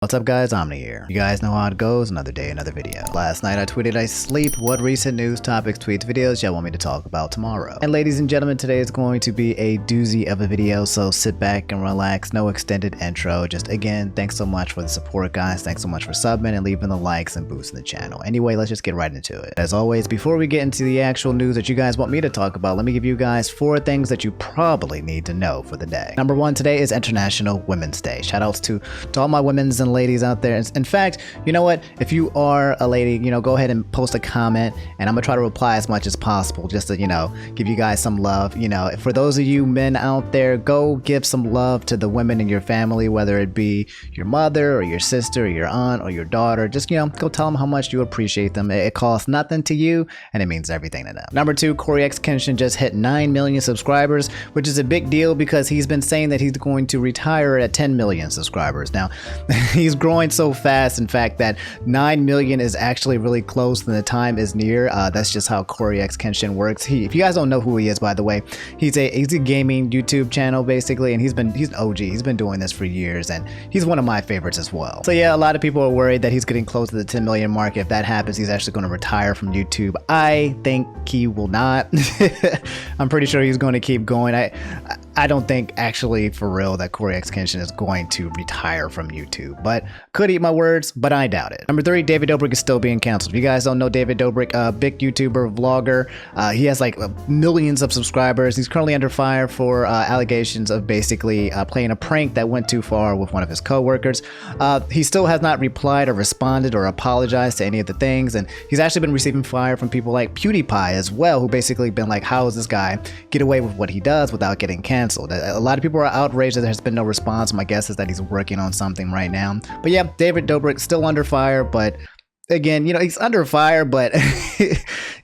What's up guys, Omni here. You guys know how it goes, another day, another video. Last night I tweeted I sleep what recent news topics, tweets, videos y'all want me to talk about tomorrow. And ladies and gentlemen, today is going to be a doozy of a video, so sit back and relax, no extended intro. Just again, thanks so much for the support guys, thanks so much for subbing and leaving the likes and boosting the channel. Anyway, let's just get right into it. As always, before we get into the actual news that you guys want me to talk about, let me give you guys 4 things that you probably need to know for the day. Number 1, today is International Women's Day. Shout outs to all my women's and ladies out there. In fact, you know what, if you are a lady, go ahead and post a comment and I'm gonna try to reply as much as possible just to give you guys some love. For those of you men out there, go give some love to the women in your family, whether it be your mother or your sister or your aunt or your daughter. Just go tell them how much you appreciate them. It costs nothing to you and it means everything to them. Number 2, Corey X Kenshin just hit 9 million subscribers, which is a big deal because he's been saying that he's going to retire at 10 million subscribers. Now he's growing so fast, in fact, that 9 million is actually really close and the time is near. That's just how Corey X Kenshin works. If you guys don't know who he is, by the way, he's a gaming YouTube channel basically, and he's an OG. He's been doing this for years and he's one of my favorites as well. So yeah, a lot of people are worried that he's getting close to the 10 million mark. If that happens, he's actually going to retire from YouTube. I think he will not. I'm pretty sure he's going to keep going. I don't think actually for real that Corey X Kenshin is going to retire from YouTube, but could eat my words, but I doubt it. Number 3, David Dobrik is still being canceled. If you guys don't know David Dobrik, big YouTuber, vlogger, he has like millions of subscribers. He's currently under fire for allegations of basically playing a prank that went too far with one of his co-workers. He still has not replied or responded or apologized to any of the things, and he's actually been receiving fire from people like PewDiePie as well, who basically been like, how does this guy get away with what he does without getting canceled? A lot of people are outraged that there's been no response. My guess is that he's working on something right now. But yeah, David Dobrik still under fire, but again, he's under fire, but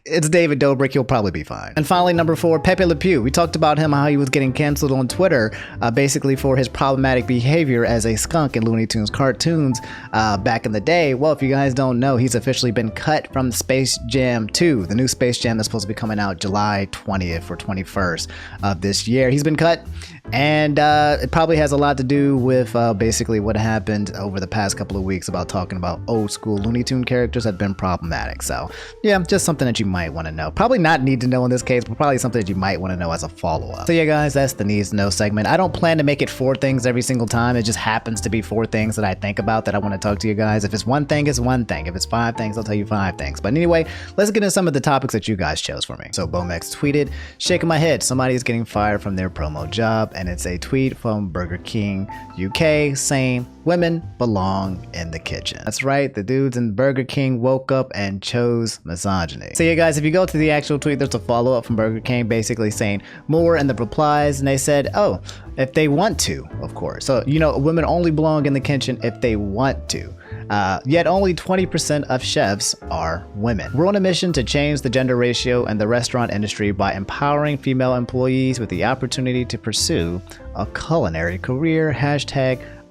it's David Dobrik. He'll probably be fine. And finally, number 4, Pepe Le Pew. We talked about him, how he was getting canceled on Twitter, basically for his problematic behavior as a skunk in Looney Tunes cartoons back in the day. Well, if you guys don't know, he's officially been cut from Space Jam 2. The new Space Jam that's supposed to be coming out July 20th or 21st of this year. He's been cut, and it probably has a lot to do with basically what happened over the past couple of weeks about talking about old school Looney Tune characters that have been problematic. So yeah, just something that you might want to know. Probably not need to know in this case, but probably something that you might want to know as a follow-up. So yeah guys, that's the needs to know segment. I don't plan to make it 4 things every single time. It just happens to be 4 things that I think about that I want to talk to you guys. If it's one thing, it's one thing. If it's 5 things, I'll tell you 5 things. But anyway, let's get into some of the topics that you guys chose for me. So Bomex tweeted, shaking my head, somebody is getting fired from their promo job, and it's a tweet from Burger King UK saying women belong in the kitchen. That's right, the dudes in Burger King woke up and chose misogyny. So yeah guys, if you go to the actual tweet, there's a follow-up from Burger King basically saying more in the replies, and they said, oh, if they want to, of course. So women only belong in the kitchen if they want to. Yet only 20% of chefs are women. We're on a mission to change the gender ratio in the restaurant industry by empowering female employees with the opportunity to pursue a culinary career.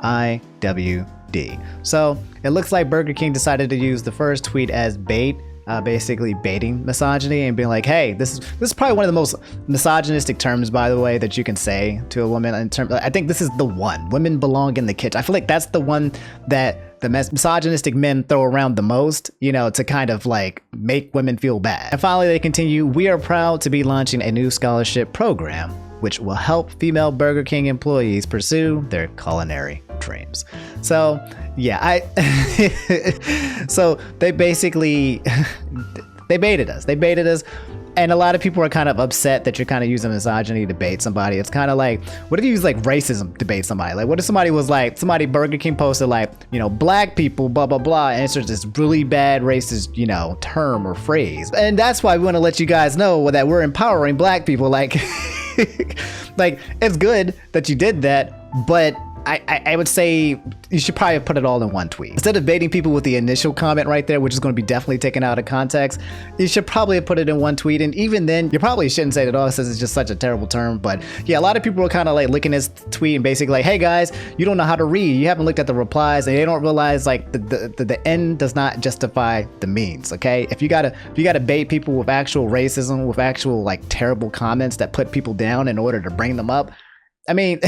#IWD. So it looks like Burger King decided to use the first tweet as bait, basically baiting misogyny and being like, hey, this is probably one of the most misogynistic terms, by the way, that you can say to a woman. I think this is the one. Women belong in the kitchen. I feel like that's the one that the misogynistic men throw around the most, to kind of like make women feel bad. And finally, they continue, we are proud to be launching a new scholarship program which will help female Burger King employees pursue their culinary dreams. So yeah, so they basically they baited us. And a lot of people are kind of upset that you're kind of using misogyny to bait somebody. It's kind of like, what if you use like racism to bait somebody? Like, what if somebody was like, Burger King posted like, black people, blah, blah, blah, and it's just this really bad racist, term or phrase. And that's why we want to let you guys know that we're empowering black people. Like, like, it's good that you did that, but I would say you should probably put it all in one tweet. Instead of baiting people with the initial comment right there, which is going to be definitely taken out of context, you should probably put it in one tweet. And even then, you probably shouldn't say it at all since it's just such a terrible term. But yeah, a lot of people are kind of like looking at this tweet and basically like, hey guys, you don't know how to read. You haven't looked at the replies, and they don't realize like the end does not justify the means. Okay, if you gotta bait people with actual racism, with actual like terrible comments that put people down in order to bring them up, I mean,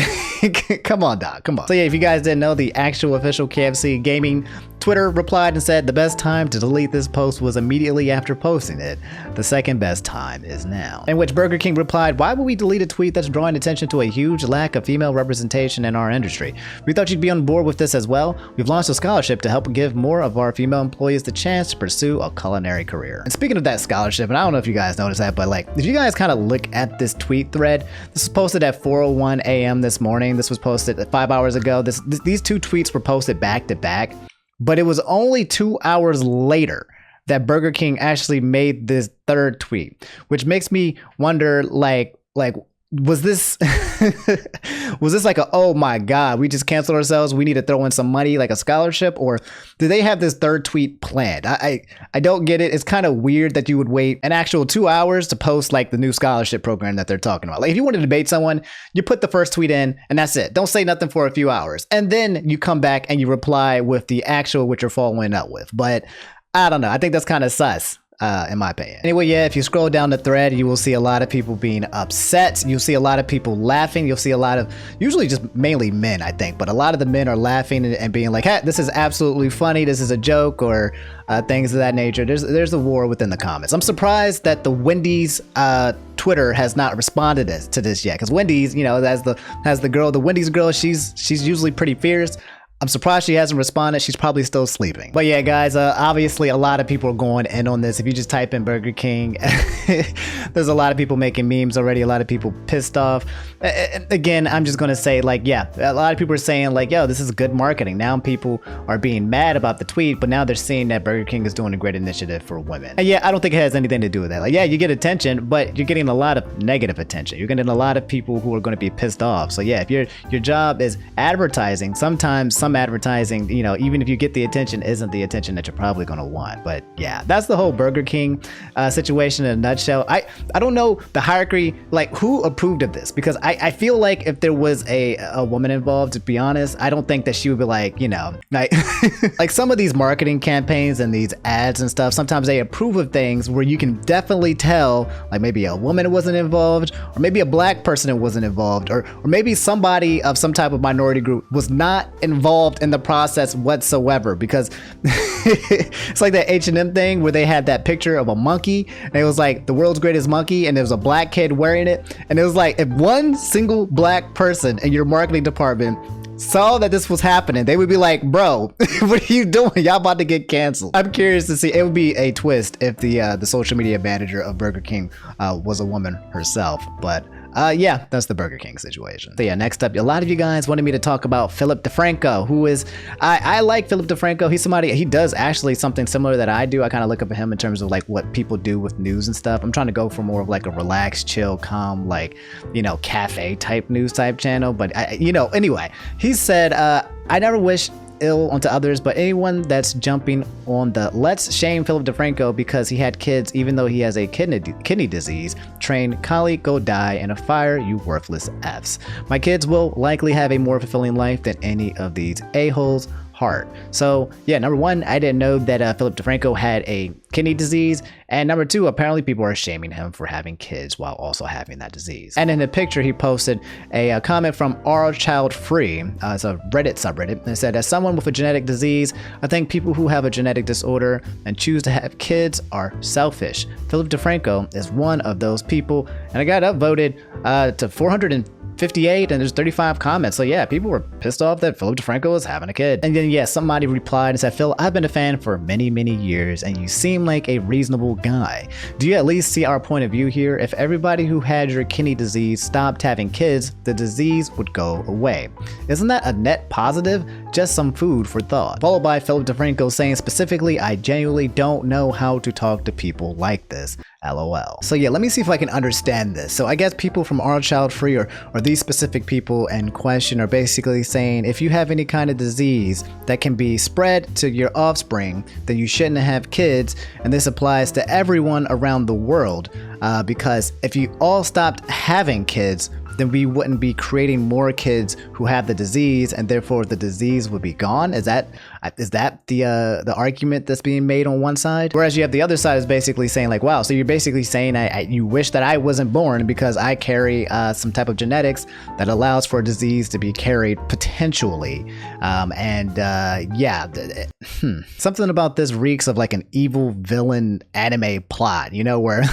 come on, Doc, come on. So yeah, if you guys didn't know, the actual official KFC Gaming Twitter replied and said the best time to delete this post was immediately after posting it. The second best time is now. In which Burger King replied, why would we delete a tweet that's drawing attention to a huge lack of female representation in our industry? We thought you'd be on board with this as well. We've launched a scholarship to help give more of our female employees the chance to pursue a culinary career. And speaking of that scholarship, and I don't know if you guys noticed that, but like, if you guys kind of look at this tweet thread, this was posted at 4:01 a.m. this morning. This was posted 5 hours ago. These two tweets were posted back to back. But it was only 2 hours later that Burger King actually made this third tweet, which makes me wonder, like was this was this like a, oh my god, we just canceled ourselves, we need to throw in some money, like a scholarship? Or do they have this third tweet planned? I don't get it. It's kind of weird that you would wait an actual 2 hours to post like the new scholarship program that they're talking about. Like if you want to debate someone, you put the first tweet in and that's it. Don't say nothing for a few hours. And then you come back and you reply with the actual what you're following up with. But I don't know. I think that's kind of sus. In my opinion. Anyway, yeah, if you scroll down the thread, you will see a lot of people being upset. You'll see a lot of people laughing. You'll see a lot of, usually just mainly men, I think, but a lot of the men are laughing and being like, hey, this is absolutely funny, this is a joke, or things of that nature. There's a war within the comments. I'm surprised that the Wendy's Twitter has not responded to this yet, because Wendy's, you know, as the Wendy's girl, she's usually pretty fierce. I'm surprised she hasn't responded. She's probably still sleeping. But yeah, guys, obviously a lot of people are going in on this. If you just type in Burger King, there's a lot of people making memes already. A lot of people pissed off. Again, I'm just going to say, like, yeah, a lot of people are saying like, yo, this is good marketing. Now people are being mad about the tweet, but now they're seeing that Burger King is doing a great initiative for women. And yeah, I don't think it has anything to do with that. Like, yeah, you get attention, but you're getting a lot of negative attention. You're getting a lot of people who are going to be pissed off. So yeah, if your job is advertising, sometimes some advertising, you know, even if you get the attention, isn't the attention that you're probably going to want. But yeah, that's the whole Burger King situation in a nutshell. I don't know the hierarchy, like who approved of this, because I feel like if there was a woman involved, to be honest, I don't think that she would be like, you know, like like some of these marketing campaigns and these ads and stuff, sometimes they approve of things where you can definitely tell, like maybe a woman wasn't involved, or maybe a black person wasn't involved, or maybe somebody of some type of minority group was not involved in the process whatsoever. Because it's like that H&M thing where they had that picture of a monkey and it was like the world's greatest monkey, and there was a black kid wearing it, and it was like if one single black person in your marketing department saw that this was happening, they would be like, bro, what are you doing? Y'all about to get canceled. I'm curious to see. It would be a twist if the social media manager of Burger King was a woman herself. But yeah, that's the Burger King situation. So yeah, next up, a lot of you guys wanted me to talk about Philip DeFranco, who is, I like Philip DeFranco. He's somebody, he does actually something similar that I do. I kind of look up at him in terms of like what people do with news and stuff. I'm trying to go for more of like a relaxed, chill, calm, like, you know, cafe type news type channel. But you know, anyway, he said, I never wish ill onto others, but anyone that's jumping on the let's shame Philip DeFranco because he had kids even though he has a kidney disease, train colleague, go die in a fire, you worthless Fs. My kids will likely have a more fulfilling life than any of these a-holes. Heart. So yeah, number one, I didn't know that Philip DeFranco had a kidney disease, and number two, apparently people are shaming him for having kids while also having that disease. And in the picture, he posted a comment from Our Child Free. It's a Reddit subreddit, and it said, as someone with a genetic disease, I think people who have a genetic disorder and choose to have kids are selfish. Philip DeFranco is one of those people, and I got upvoted to 458, and there's 35 comments. So yeah, people were pissed off that Philip DeFranco was having a kid. And then yeah, somebody replied and said, Phil, I've been a fan for many years and you seem like a reasonable guy. Do you at least see our point of view here? If everybody who had your kidney disease stopped having kids, the disease would go away. Isn't that a net positive? Just some food for thought. Followed by Philip DeFranco saying specifically, I genuinely don't know how to talk to people like this. LOL. So yeah, let me see if I can understand this. So I guess people from Our Child Free or these specific people in question are basically saying if you have any kind of disease that can be spread to your offspring, then you shouldn't have kids. And this applies to everyone around the world because if you all stopped having kids, then we wouldn't be creating more kids who have the disease, and therefore the disease would be gone. Is that Is that the argument that's being made on one side? Whereas you have the other side is basically saying like, wow, so you're basically saying you wish that I wasn't born because I carry some type of genetics that allows for a disease to be carried potentially. Something about this reeks of like an evil villain anime plot, you know, where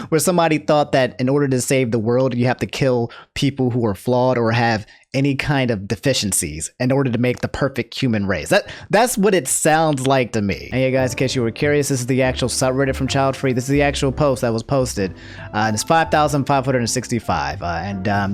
where somebody thought that in order to save the world, you have to kill people who are flawed or have any kind of deficiencies in order to make the perfect human race. That's what it sounds like to me. And yeah, guys, in case you were curious, this is the actual subreddit from Child Free. This is the actual post that was posted. And it's 5,565.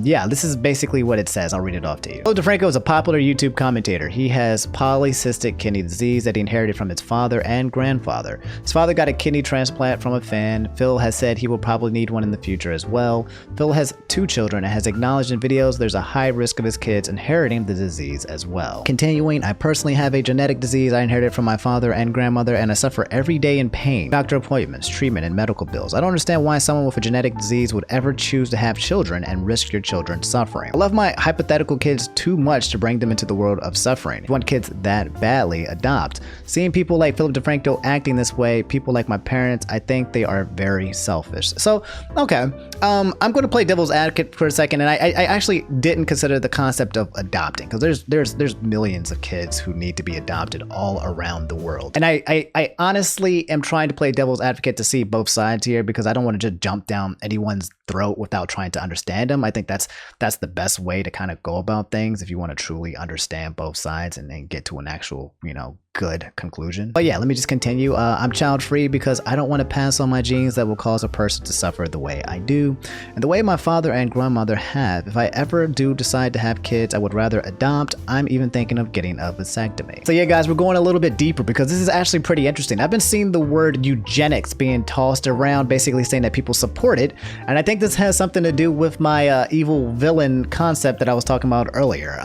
Yeah, this is basically what it says. I'll read it off to you. So DeFranco is a popular YouTube commentator. He has polycystic kidney disease that he inherited from his father and grandfather. His father got a kidney transplant from a fan. Phil has said he will probably need one in the future as well. Phil has 2 children and has acknowledged in videos there's a high risk of his kids inheriting the disease as well. Continuing, I personally have a genetic disease I inherited from my father and grandmother, and I suffer every day in pain, doctor appointments, treatment, and medical bills. I don't understand why someone with a genetic disease would ever choose to have children and risk your children suffering. I love my hypothetical kids too much to bring them into the world of suffering. If you want kids that badly, adopt. Seeing people like Philip DeFranco acting this way, people like my parents, I think they are very selfish. So, okay, I'm going to play devil's advocate for a second, and I actually didn't consider the concept of adopting, because there's millions of kids who need to be adopted all around the world. And I honestly am trying to play devil's advocate to see both sides here, because I don't want to just jump down anyone's throat without trying to understand them. I think that's the best way to kind of go about things if you want to truly understand both sides and get to an actual, you know, good conclusion. But yeah, let me just continue. I'm child free because I don't want to pass on my genes that will cause a person to suffer the way I do and the way my father and grandmother have. If I ever do decide to have kids, I would rather adopt. I'm even thinking of getting a vasectomy. So yeah, guys, we're going a little bit deeper because this is actually pretty interesting. I've been seeing the word eugenics being tossed around, basically saying that people support it. And I think this has something to do with my evil villain concept that I was talking about earlier.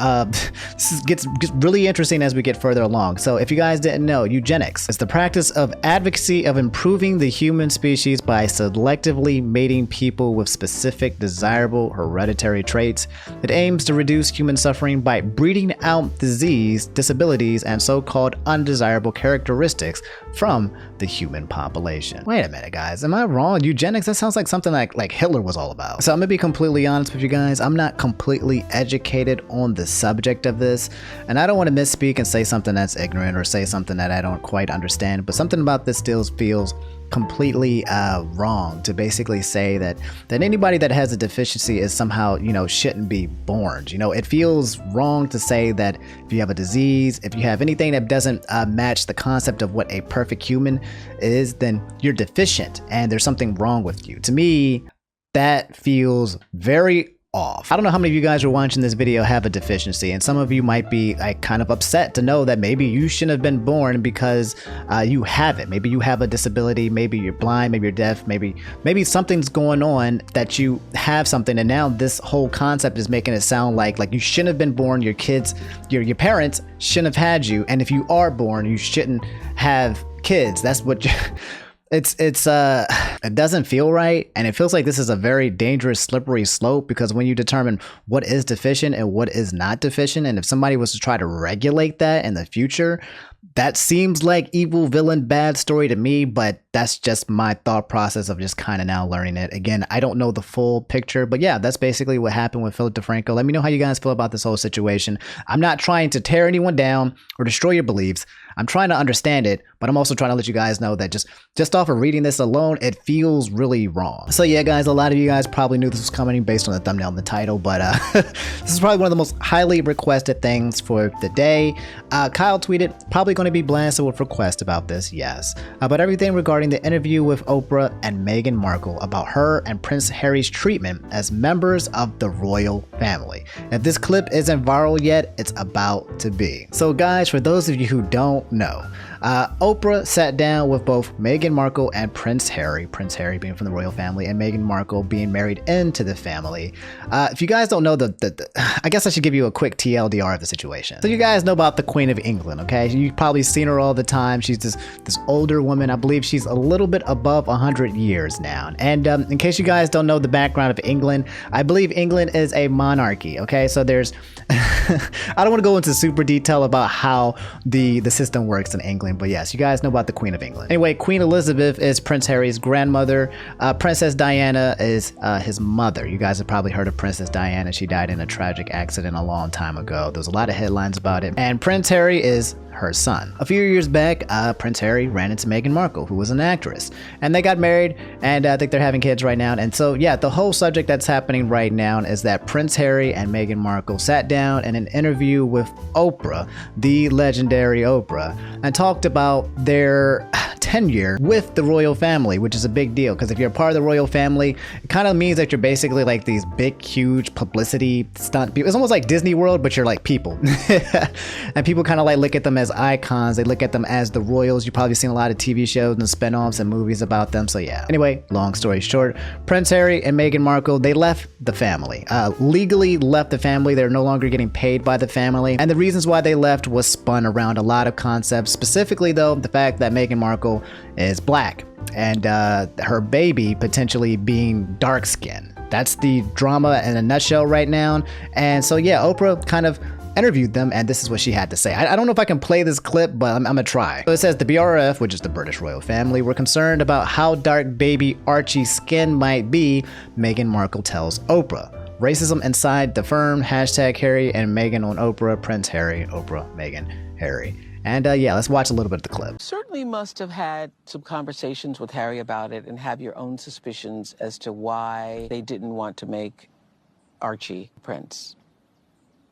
This gets really interesting as we get further along. So if you guys didn't know, eugenics is the practice of advocacy of improving the human species by selectively mating people with specific desirable hereditary traits. It aims to reduce human suffering by breeding out disease, disabilities, and so-called undesirable characteristics from the human population. Wait a minute, guys, am I wrong? Eugenics, that sounds like something like Hitler was all about. So I'm gonna be completely honest with you guys, I'm not completely educated on the subject of this, and I don't want to misspeak and say something that's ignorant or say something that I don't quite understand, but something about this still feels completely wrong to basically say that anybody that has a deficiency is somehow, you know, shouldn't be born. You know, it feels wrong to say that if you have a disease, if you have anything that doesn't match the concept of what a perfect human is, then you're deficient and there's something wrong with you. To me, that feels very off. I don't know how many of you guys who are watching this video have a deficiency, and some of you might be like kind of upset to know that maybe you shouldn't have been born because you have it. Maybe you have a disability, maybe you're blind, maybe you're deaf, maybe something's going on that you have something, and now this whole concept is making it sound like you shouldn't have been born, your kids, your parents shouldn't have had you, and if you are born, you shouldn't have kids. That's what it doesn't feel right, and it feels like this is a very dangerous slippery slope, because when you determine what is deficient and what is not deficient, and if somebody was to try to regulate that in the future, that seems like evil villain bad story to me, but that's just my thought process of just kind of now learning it. Again, I don't know the full picture, but yeah, that's basically what happened with Philip DeFranco. Let me know how you guys feel about this whole situation. I'm not trying to tear anyone down or destroy your beliefs. I'm trying to understand it, but I'm also trying to let you guys know that just off of reading this alone, it feels really wrong. So yeah, guys, a lot of you guys probably knew this was coming based on the thumbnail and the title, but this is probably one of the most highly requested things for the day. Kyle tweeted, probably going to be blasted with requests about this, yes. But everything regarding the interview with Oprah and Meghan Markle about her and Prince Harry's treatment as members of the royal family. If this clip isn't viral yet, it's about to be. So guys, for those of you who don't know, Oprah sat down with both Meghan Markle Markle and Prince Harry being from the royal family, and Meghan Markle being married into the family. If you guys don't know I guess I should give you a quick TLDR of the situation. So you guys know about the Queen of England, okay? You've probably seen her all the time. She's this older woman. I believe she's a little bit above 100 years now. And in case you guys don't know the background of England, I believe England is a monarchy, okay? So there's I don't want to go into super detail about how the system works in England, but yes, you guys know about the Queen of England. Anyway, Queen Elizabeth is Prince Harry's grandmother. Princess Diana is his mother. You guys have probably heard of Princess Diana. She died in a tragic accident a long time ago. There was a lot of headlines about it. And Prince Harry is her son. A few years back, Prince Harry ran into Meghan Markle, who was an actress, and they got married, and I think they're having kids right now. And so yeah, the whole subject that's happening right now is that Prince Harry and Meghan Markle sat down in an interview with Oprah, the legendary Oprah, and talked about their tenure with the royal family, which is a big deal, because if you're a part of the royal family, it kind of means that you're basically like these big, huge publicity stunt people. It's almost like Disney World, but you're like people. And people kind of like look at them as icons. They look at them as the royals. You've probably seen a lot of TV shows and spin-offs and movies about them. So yeah. Anyway, long story short, Prince Harry and Meghan Markle, they left the family. Legally left the family. They're no longer getting paid by the family. And the reasons why they left was spun around a lot of concepts. Specifically though, the fact that Meghan Markle is black and her baby potentially being dark skinned. That's the drama in a nutshell right now. And so yeah, Oprah kind of interviewed them, and this is what she had to say. I don't know if I can play this clip, but I'm gonna try. So it says the BRF, which is the British royal family, were concerned about how dark baby Archie's skin might be, Meghan Markle tells Oprah. Racism inside the firm, hashtag Harry and Meghan on Oprah, Prince Harry, Oprah, Meghan, Harry. And yeah, let's watch a little bit of the clip. Certainly must have had some conversations with Harry about it and have your own suspicions as to why they didn't want to make Archie Prince.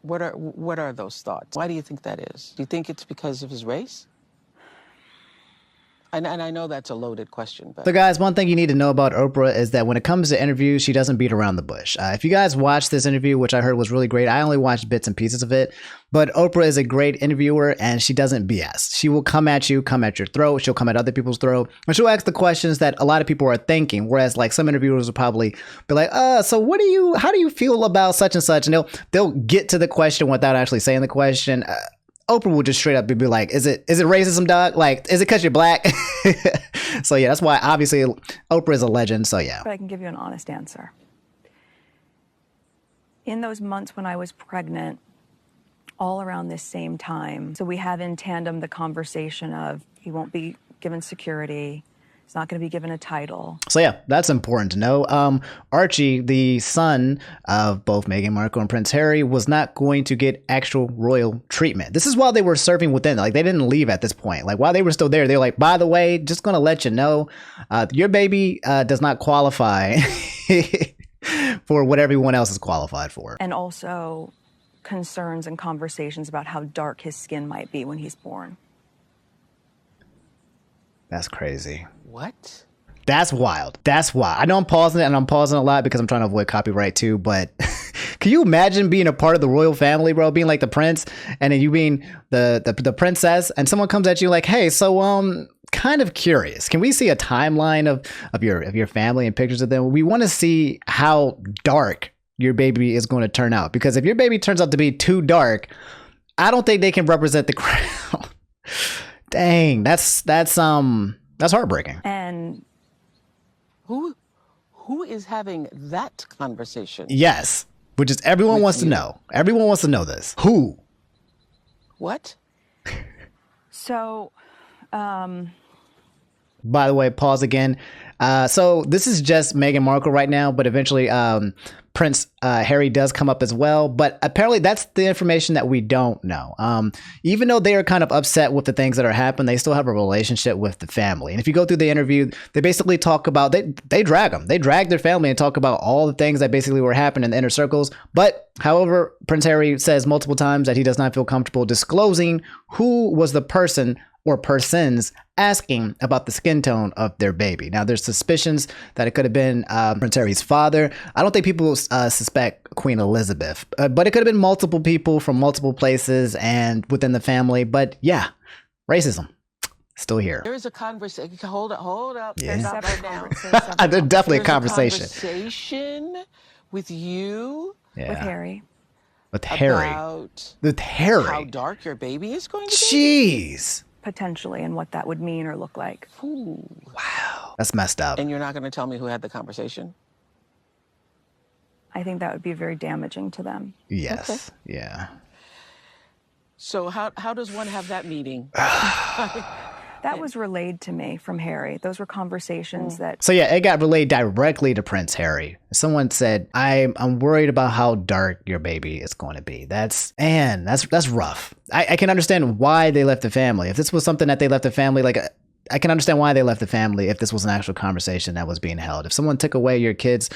What are those thoughts? Why do you think that is? Do you think it's because of his race? And I know that's a loaded question, but... So guys, one thing you need to know about Oprah is that when it comes to interviews, she doesn't beat around the bush. If you guys watched this interview, which I heard was really great, I only watched bits and pieces of it, but Oprah is a great interviewer and she doesn't BS. She will come at you, come at your throat, she'll come at other people's throat, and she'll ask the questions that a lot of people are thinking, whereas like some interviewers will probably be like, so how do you feel about such and such? And they'll get to the question without actually saying the question. Oprah will just straight up be like, is it racism, dog? Like, is it because you're black? So yeah, that's why obviously Oprah is a legend. So yeah. But I can give you an honest answer. In those months when I was pregnant, all around this same time, so we have in tandem the conversation of he won't be given security. He's not going to be given a title. So yeah, that's important to know. Archie, the son of both Meghan Markle and Prince Harry, was not going to get actual royal treatment. This is while they were serving within. Like, they didn't leave at this point. Like, while they were still there, they were like, by the way, just going to let you know, your baby does not qualify for what everyone else is qualified for. And also concerns and conversations about how dark his skin might be when he's born. That's crazy. What? That's wild. That's wild. I know I'm pausing it, and I'm pausing a lot because I'm trying to avoid copyright too, but can you imagine being a part of the royal family, bro? Being like the prince, and then you being the princess, and someone comes at you like, hey, so kind of curious. Can we see a timeline of your family and pictures of them? We want to see how dark your baby is going to turn out, because if your baby turns out to be too dark, I don't think they can represent the crown. Dang, that's heartbreaking. And who is having that conversation? Yes, which is everyone wants to know. Everyone wants to know this. Who? What? So, by the way, pause again. So this is just Meghan Markle right now, but eventually Prince Harry does come up as well. But apparently that's the information that we don't know. Even though they are kind of upset with the things that are happening, they still have a relationship with the family. And if you go through the interview, they basically talk about, they drag them. They drag their family and talk about all the things that basically were happening in the inner circles. But however, Prince Harry says multiple times that he does not feel comfortable disclosing who was the person or persons asking about the skin tone of their baby. Now, there's suspicions that it could have been Prince Harry's father. I don't think people suspect Queen Elizabeth, but it could have been multiple people from multiple places and within the family. But yeah, racism. still here. There is a conversation. Hold up. Yeah. Stop right now. There's definitely a There's conversation. Conversation with you. Yeah. With Harry. With Harry. With Harry. How dark your baby is going to be? Jeez. Potentially, and what that would mean or look like. Ooh. Wow. That's messed up. And you're not going to tell me who had the conversation? I think that would be very damaging to them. Yes. Okay. Yeah. So how does one have that meeting? That was relayed to me from Harry. Those were conversations that... So yeah, it got relayed directly to Prince Harry. Someone said, I'm worried about how dark your baby is going to be. That's rough. I can understand why they left the family. If this was something that they left the family, like, I can understand why they left the family if this was an actual conversation that was being held. If someone took away your kid's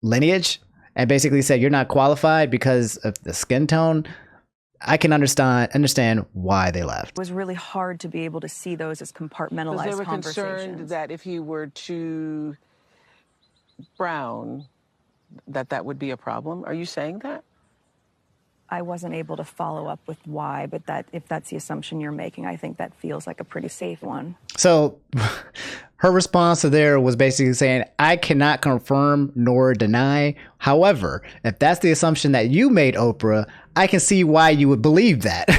lineage and basically said you're not qualified because of the skin tone, I can understand why they left. It was really hard to be able to see those as compartmentalized conversations. Because they were concerned that if he were too brown, that would be a problem. Are you saying that? I wasn't able to follow up with why, but that if that's the assumption you're making, I think that feels like a pretty safe one. So her response to there was basically saying, I cannot confirm nor deny. However, if that's the assumption that you made, Oprah, I can see why you would believe that.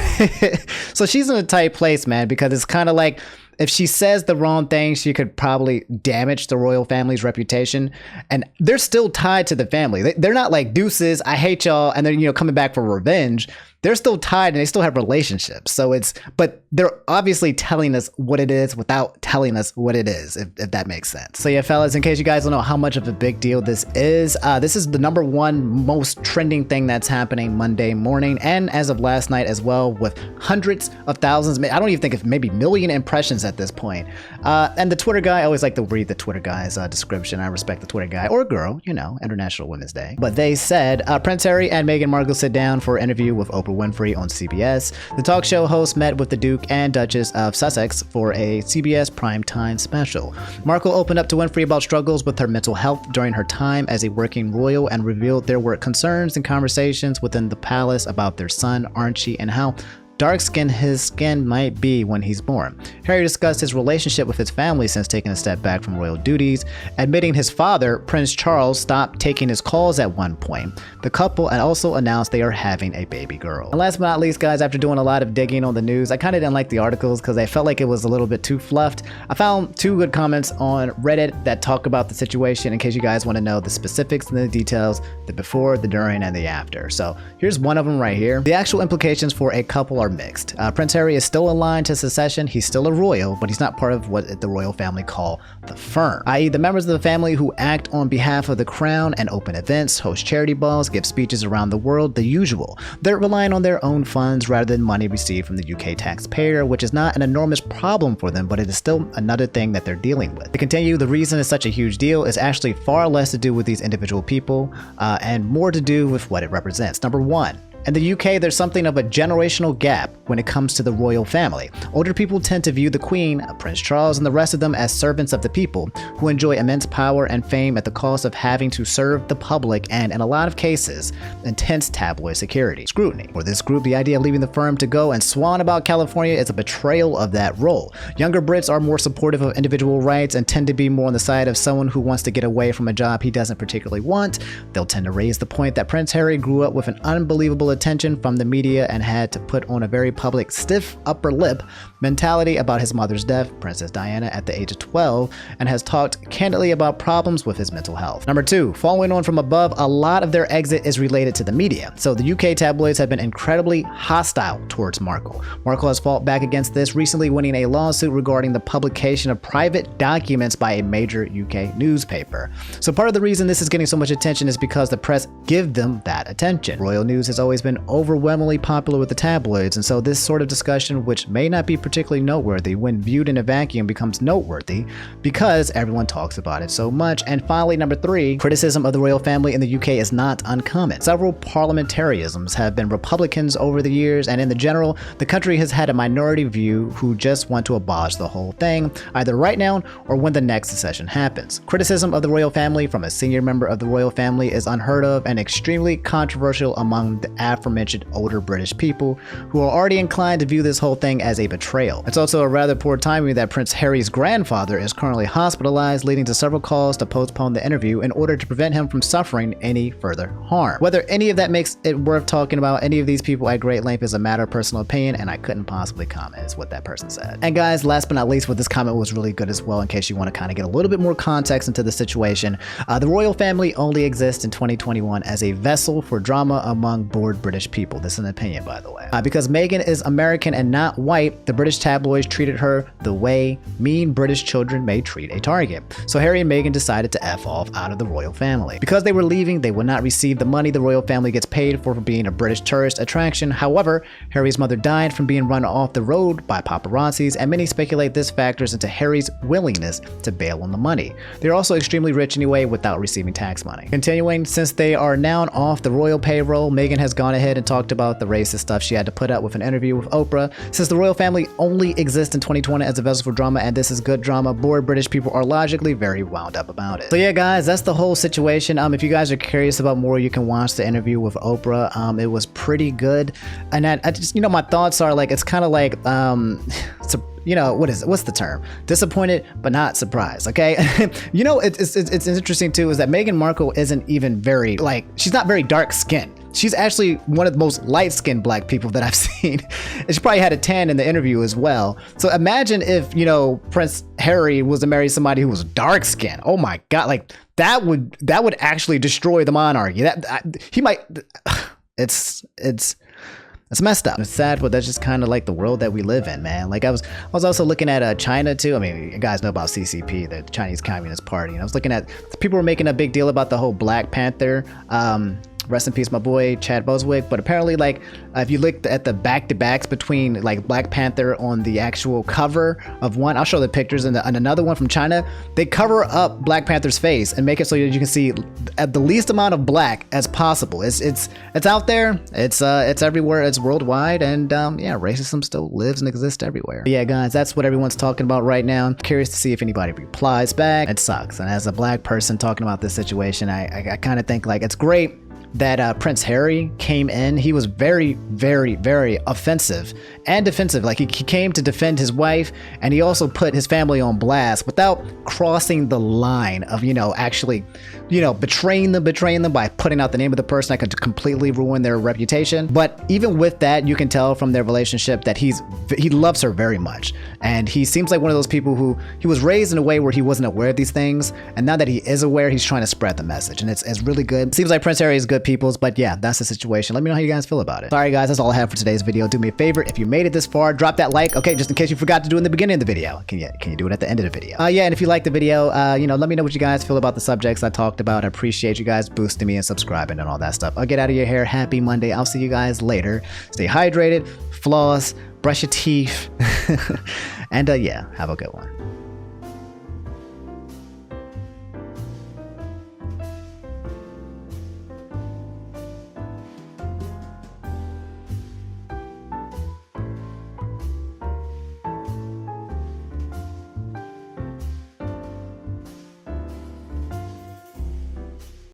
So she's in a tight place, man, because it's kind of like if she says the wrong thing, she could probably damage the royal family's reputation. And they're still tied to the family. They're not like deuces, I hate y'all, and they're, coming back for revenge. They're still tied and they still have relationships. So but they're obviously telling us what it is without telling us what it is, if that makes sense. So yeah, fellas, in case you guys don't know how much of a big deal this is the #1 most trending thing that's happening Monday morning. And as of last night as well, with hundreds of thousands, I don't even think it's maybe million impressions at this point. And the Twitter guy, I always like to read the Twitter guy's description. I respect the Twitter guy or girl, International Women's Day. But they said, Prince Harry and Meghan Markle sit down for an interview with Oprah Winfrey on CBS. The talk show host met with the Duke and Duchess of Sussex for a CBS primetime special. Markle opened up to Winfrey about struggles with her mental health during her time as a working royal and revealed there were concerns and conversations within the palace about their son Archie and how dark-skinned his skin might be when he's born. Harry discussed his relationship with his family since taking a step back from royal duties, admitting his father, Prince Charles, stopped taking his calls at one point. The couple also announced they are having a baby girl. And last but not least, guys, after doing a lot of digging on the news, I kind of didn't like the articles because I felt like it was a little bit too fluffed. I found 2 good comments on Reddit that talk about the situation in case you guys want to know the specifics and the details, the before, the during, and the after. So here's one of them right here. The actual implications for a couple are mixed. Prince Harry is still in line to succession. He's still a royal, but he's not part of what the royal family call the firm, i.e. the members of the family who act on behalf of the crown and open events, host charity balls, give speeches around the world, the usual. They're relying on their own funds rather than money received from the UK taxpayer, which is not an enormous problem for them, but it is still another thing that they're dealing with. To continue, the reason it's such a huge deal is actually far less to do with these individual people and more to do with what it represents. Number 1, in the UK, there's something of a generational gap when it comes to the royal family. Older people tend to view the Queen, Prince Charles, and the rest of them as servants of the people who enjoy immense power and fame at the cost of having to serve the public and, in a lot of cases, intense tabloid scrutiny. For this group, the idea of leaving the firm to go and swan about California is a betrayal of that role. Younger Brits are more supportive of individual rights and tend to be more on the side of someone who wants to get away from a job he doesn't particularly want. They'll tend to raise the point that Prince Harry grew up with an unbelievable attention from the media and had to put on a very public stiff upper lip mentality about his mother's death, Princess Diana, at the age of 12, and has talked candidly about problems with his mental health. Number 2, following on from above, a lot of their exit is related to the media. So the UK tabloids have been incredibly hostile towards Markle. Markle has fought back against this, recently winning a lawsuit regarding the publication of private documents by a major UK newspaper. So part of the reason this is getting so much attention is because the press give them that attention. Royal news has always been overwhelmingly popular with the tabloids, and so this sort of discussion, which may not be particularly noteworthy, when viewed in a vacuum becomes noteworthy because everyone talks about it so much. And finally, number 3, criticism of the royal family in the UK is not uncommon. Several parliamentarisms have been Republicans over the years, and in the general, the country has had a minority view who just want to abolish the whole thing, either right now or when the next secession happens. Criticism of the royal family from a senior member of the royal family is unheard of and extremely controversial among the aforementioned older British people who are already inclined to view this whole thing as a betrayal. It's also a rather poor timing that Prince Harry's grandfather is currently hospitalized, leading to several calls to postpone the interview in order to prevent him from suffering any further harm. Whether any of that makes it worth talking about any of these people at great length is a matter of personal opinion, and I couldn't possibly comment, is what that person said. And guys, last but not least, what this comment was really good as well, in case you want to kind of get a little bit more context into the situation. The royal family only exists in 2021 as a vessel for drama among bored British people. This is an opinion, by the way. Because Meghan is American and not white, the British tabloids treated her the way mean British children may treat a target. So Harry and Meghan decided to F off out of the royal family. Because they were leaving, they would not receive the money the royal family gets paid for being a British tourist attraction. However, Harry's mother died from being run off the road by paparazzis, and many speculate this factors into Harry's willingness to bail on the money. They're also extremely rich anyway without receiving tax money. Continuing, since they are now off the royal payroll, Meghan has gone ahead and talked about the racist stuff she had to put up with an interview with Oprah. Since the royal family only exists in 2020 as a vessel for drama, and this is good drama, bored British people are logically very wound up about it. So yeah, guys, that's the whole situation. If you guys are curious about more, you can watch the interview with Oprah. It was pretty good, and I just, my thoughts are like, it's kind of like what is it? What's the term? Disappointed, but not surprised. Okay. It's interesting too, is that Meghan Markle isn't even very, she's not very dark skinned. She's actually one of the most light-skinned black people that I've seen. And she probably had a tan in the interview as well. So imagine if, Prince Harry was to marry somebody who was dark-skinned. Oh my God. That would actually destroy the monarchy. It's messed up. It's sad, but that's just kind of like the world that we live in, man. I was also looking at China too. I mean, you guys know about CCP, the Chinese Communist Party. And I was looking at, people were making a big deal about the whole Black Panther. Rest in peace, my boy Chad Boswick. But apparently, if you look at the back-to-backs between Black Panther on the actual cover of one, I'll show the pictures, and another one from China, they cover up Black Panther's face and make it so that you can see at the least amount of black as possible. It's out there. It's everywhere. It's worldwide, and yeah, racism still lives and exists everywhere. But yeah, guys, that's what everyone's talking about right now. I'm curious to see if anybody replies back. It sucks, and as a black person talking about this situation, I kind of think it's great that Prince Harry came in. He was very, very, very offensive and defensive. He came to defend his wife, and he also put his family on blast without crossing the line of, actually, betraying them by putting out the name of the person that could completely ruin their reputation. But even with that, you can tell from their relationship that he loves her very much. And he seems like one of those people who, he was raised in a way where he wasn't aware of these things. And now that he is aware, he's trying to spread the message. And it's really good. It seems like Prince Harry is good peoples, but yeah, that's the situation. Let me know how you guys feel about it. Sorry guys, that's all I have for today's video. Do me a favor, if you made it this far, drop that like. Okay, just in case you forgot to do it in the beginning of the video. Can you do it at the end of the video? Yeah, and if you like the video, let me know what you guys feel about the subjects I talked about. I appreciate you guys boosting me and subscribing and all that stuff. I'll get out of your hair. Happy Monday. I'll see you guys later. Stay hydrated, floss, brush your teeth, and yeah, have a good one.